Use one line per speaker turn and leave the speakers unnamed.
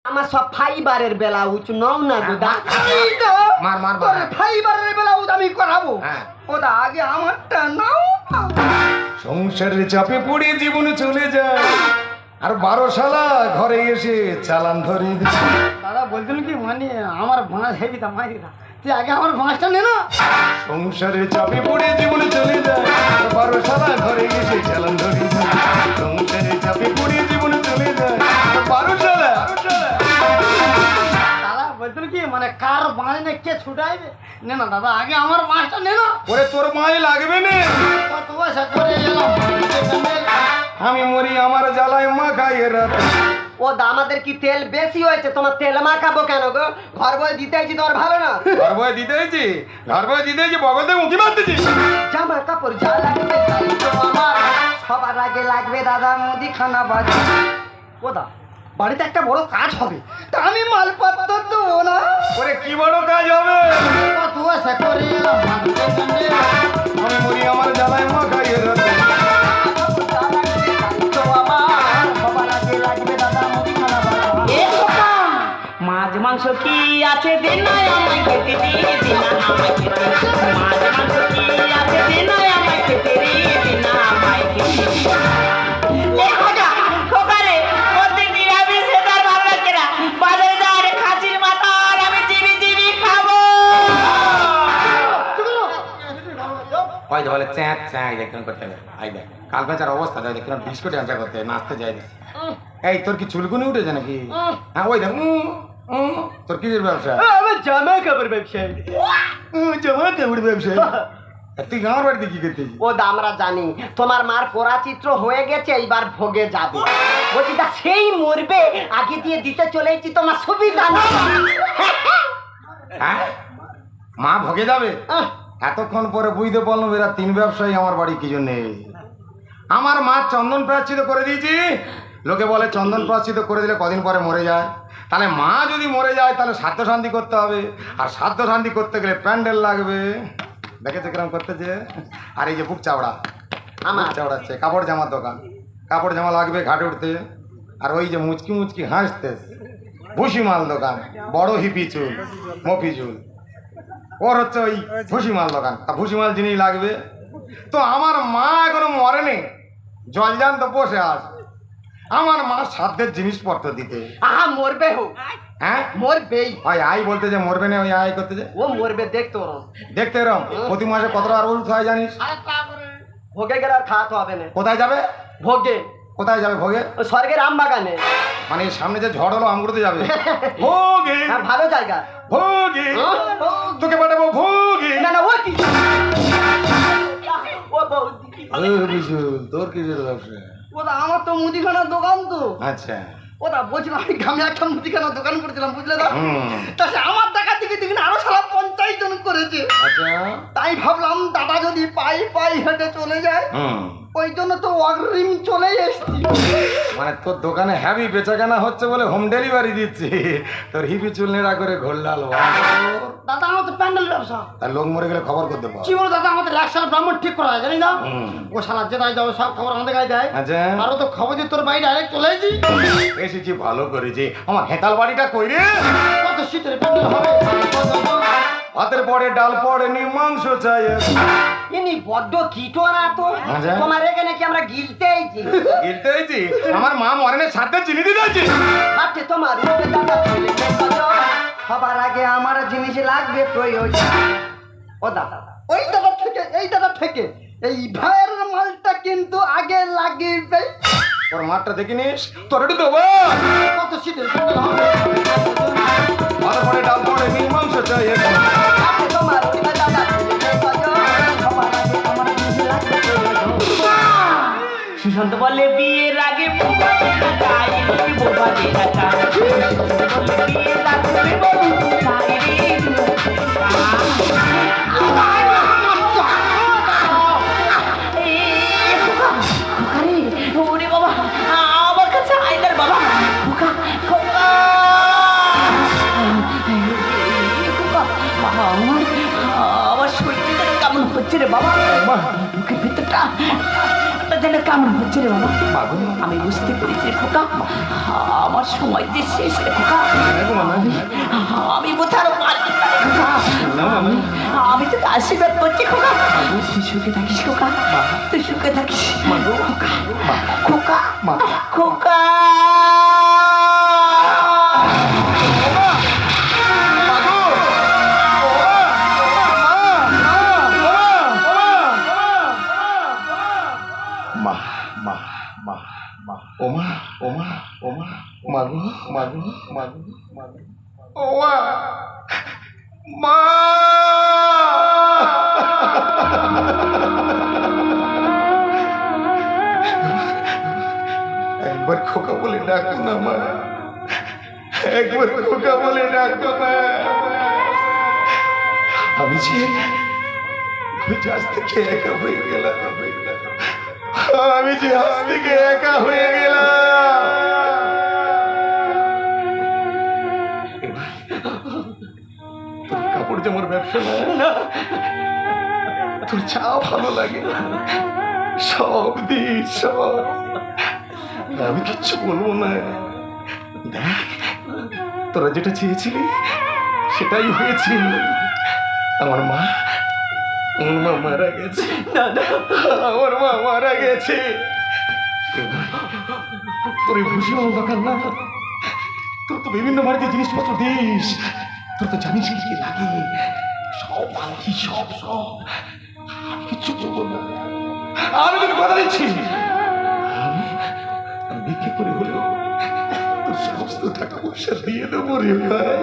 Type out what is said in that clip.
আমার সব ফাইবারের ব্লাউজ নাও না দাদা।
মার মার
তোর ফাইবারের ব্লাউজ আমি করাবো।
হ্যাঁ।
ওটা আগে আমারটা নাও।
সংসারের চাপে পড়ে জীবন চলে যায়, আর 12 শালা ঘরে এসে চালান ধরে দিচ্ছে।
দাদা বলছিল কি মানে আমার ভাঁজ হেবি তা মারি না, তুই আগে আমার ভাঁজটা নে না।
সংসারের চাপে পড়ে জীবন চলে যায়, আর 12 শালা ঘরে এসে চালান ধরে দিচ্ছে। সংসারের চাপে পড়ে জীবন চলে যায়, আর 12 শালা।
দাদা বলছিল কি মানে কার ভাঁজ নে কে ছুটাইবে, নে না দাদা আগে আমার ভাঁজটা নে না।
ওরে তোর মাই লাগবে না,
কত পয়সা করে এলাম
আমি মরি আমার জ্বালায় মা খাইয়ে রাত।
ও দা আমাদের কি তেল বেশি হয়েছে, তোমার তেল মাখাবো কেন গো? ঘর বই দিতেছি তোমার ভালো না?
ঘর বয়ে দিতেছি, ঘর বয়ে দিতেছি, বগল থেকে উঁকি মারতেছি।
জামা কাপড় যা লাগবে তাই তো আমার, সবার আগে লাগবে দাদা মুদিখানা বাজার।
ও দা বাড়িতে একটা বড় কাজ হবে, তা আমি মালপত্র দেবো না।
ওরে কি বড় কাজ হবে?
কত পয়সা করে এলাম
আমি মরি আমার জ্বালায় মা খাইয়ে রাত।
মাছ মাংস কি আছে দিন আমায় খেতে দিয়ে দিন আমায় খেতে, মাছ মাংস কি আছে দিন আমায় খেতে দিয়ে দিন আমায় খেতে।
ওই বলে চ্যাঁ চ্যাঁ দেখুন করতে হবে। আই দেখ কাল বেচার অবস্থা যায় দেখুন, ডিস্কো ডান্সার করতে নাচতে যায়। এই তোর কি চুলকুনি উঠেছে নাকি? হ্যাঁ ওই দেখ তোর কিসের ব্যবসা?
আমার জামা কাপড় ব্যবসায়ী।
জামা কাপড় ব্যবসা? তুই আমার বাড়িতে কি করতে?
ও দা আমরা জানি তোমার মার পরাচিত্র হয়ে গেছে, এইবার ভোগে যাবে। বলছি দা সেই মরবে আগে দিয়ে দিতে চলেছি, তোমার সুবিধা না।
হ্যাঁ মা ভোগে যাবে? এতক্ষণ পরে বুঝতে পারলাম এরা 3 ব্যবসায়ী আমার বাড়ি কি জন্যে। আমার মা চন্দন প্রায়শ্চিত করে দিয়েছি, লোকে বলে চন্দন প্রায়শ্চিত করে দিলে কদিন পরে মরে যায়। তাহলে মা যদি মরে যায় তাহলে শ্রাদ্ধ শান্তি করতে হবে, আর শ্রাদ্ধ শান্তি করতে গেলে প্যান্ডেল লাগবে। দেখেছে কিরম করতেছে? আর এই যে বুক চাওড়া, আমার চাওড়াচ্ছে কাপড় জামার দোকান, কাপড় জামা লাগবে ঘাটে উঠতে। আর ওই যে মুচকি মুচকি হাসতে ভুসিমাল দোকান, বড় হিপি চুল মফি চুল, ওর হচ্ছে ওই ভুসিমাল দোকান, তা ভুসিমাল জিনিস লাগবে। তো আমার মা এখনো মরেনি, জলজান তো বসে আস আমার মা সাধ্যের জিনিসপত্র দিতে।
আহা মরবে হোক,
হ্যাঁ
মরবেই।
ওই আই বলতে যে মরবে না, ওই আই করতে যে
ও মরবে দেখতো ওরম।
দেখতে এরম প্রতি মাসে কতটা আর ওষুধ হয় জানিস?
ভোগে গেলে আর খাওয়াতে হবে না।
কোথায় যাবে?
ভোগে
কোথায় যাবে ভোগে?
ও স্বর্গের আম বাগানে।
মানে সামনে যে ঝড় হলো আমগুলোতে যাবে। ভোগে
হ্যাঁ ভালো জায়গা।
ভোগে তোকে পাঠাবো ভোগে।
না না ও কি, ও বৌদি
তোর কিসের ব্যবসা?
ওটা আমার তো মুদিখানার দোকান তো।
আচ্ছা
ওটা বলছিলাম আমি গ্রামে একটা মুদিখানার দোকান করেছিলাম, বুঝলে তো?
হুম।
তা সে আমার টাকা থেকে দেখুন আরো সারা 50 জন করেছে।
আচ্ছা
তাই ভাবলাম দাদা যদি পাই হেঁটে চলে যায়, ওই জন্য তো অগ্রিম চলেই এসছি।
মানে তোর দোকানে হ্যাভি বেচাকেনা হচ্ছে বলে হোম ডেলিভারি দিচ্ছি, তোর হিপি চুল নেড়া করে ঘোরলাল।
দাদা আমার তো প্যান্ডেল ব্যবসা।
তার লোক মরে গেলে খবর করতে পার।
কি বলো দাদা, আমাদের 100 সাল ব্রাহ্মণ ঠিক করা হয় জানি না। ও শালা যেটাই যাবে সব খবর আমাদের গায়ে দেয়।
আচ্ছা
আরো তো খবর যে তোর বাড়ি ডাইরেক্ট চলে এসেছি।
এসেছি ভালো করেছি। আমার হেতাল বাড়িটা কই রে?
কত শীতের প্যান্ডেল হবে,
ভাতের পরে ডাল পরে নি মাংস চাই।
ইনি বড্ড কিটো না তো।
আচ্ছা।
তোমার এখানে কি আমরা গিলতেইছি?
গিলতে হয়েছি? আমার মা মরেনে সাথে চিনি দিতে হয়েছি।
আচ্ছা তোমার রূপে দাদা চলেছে কত, সবার আগে আমার জিনিস লাগবে প্রয়োজন। ও দাদা
ওই দাদা থেকে এই দাদা থেকে এই ভাইয়ের মালটা কিন্তু আগে লাগবে।
ওর মাঠটা দেখে নিস, তোর একটু দেবো।
কত শীতের প্যান্ডেল হবে,
ভাতের পরে ডাল পরে নি মাংস চাই।
আচ্ছা তোমার রূপে দাদা চলেছে কত, সবার আগে আমার জিনিস লাগবে প্রয়োজন। সুশান্ত বলে বিয়ের আগে আমার শরীরটা কেমন হচ্ছে রে বাবা, মুখের ভিতরটা যেন কেমন হচ্ছে রে বাবা। আমি বুঝতে পেরেছি রে খোকা, আমার সময় যে শেষ রে খোকা। আমি বোঝারও পারছি না রে খোকা। আমি তো আশীর্বাদ করছি খোকা, তুই সুখে থাকিস খোকা, তুই সুখে থাকিস খোকা খোকা খোকা।
মা মা মা মা ওমা ওমা ওমা মাগো মাগো মাগো মাগো ওমা মা একবার খোকা বলে ডাকো না মা, একবার খোকা বলে ডাকো না। আমি যে আজ থেকে একা হয়ে গেলাম, আমি যে আজ থেকে একা হয়ে গেলাম। তোর কাপড় জামার ব্যবসা না, তোর চা ভালো লাগে, সব দিস সব, আমি কিচ্ছু বলবো না। দেখ তোরা যেটা চেয়েছিলি সেটাই হয়েছে। আমার মা মারা গেছে, আমার মা মারা গেছে। তোর এই খুশি হওয়া দরকার না, তোর তো বিভিন্ন বাড়িতে জিনিসপত্র দিস, তোর তো জানিস কি কি লাগে, সব আনকি সব সব, আমি কিচ্ছু করবো না। আমি তোকে কথা দিচ্ছি, আমি ভিক্ষে করে হলেও তোর সমস্ত টাকা পয়সা দিয়ে দেবো রে ভাই।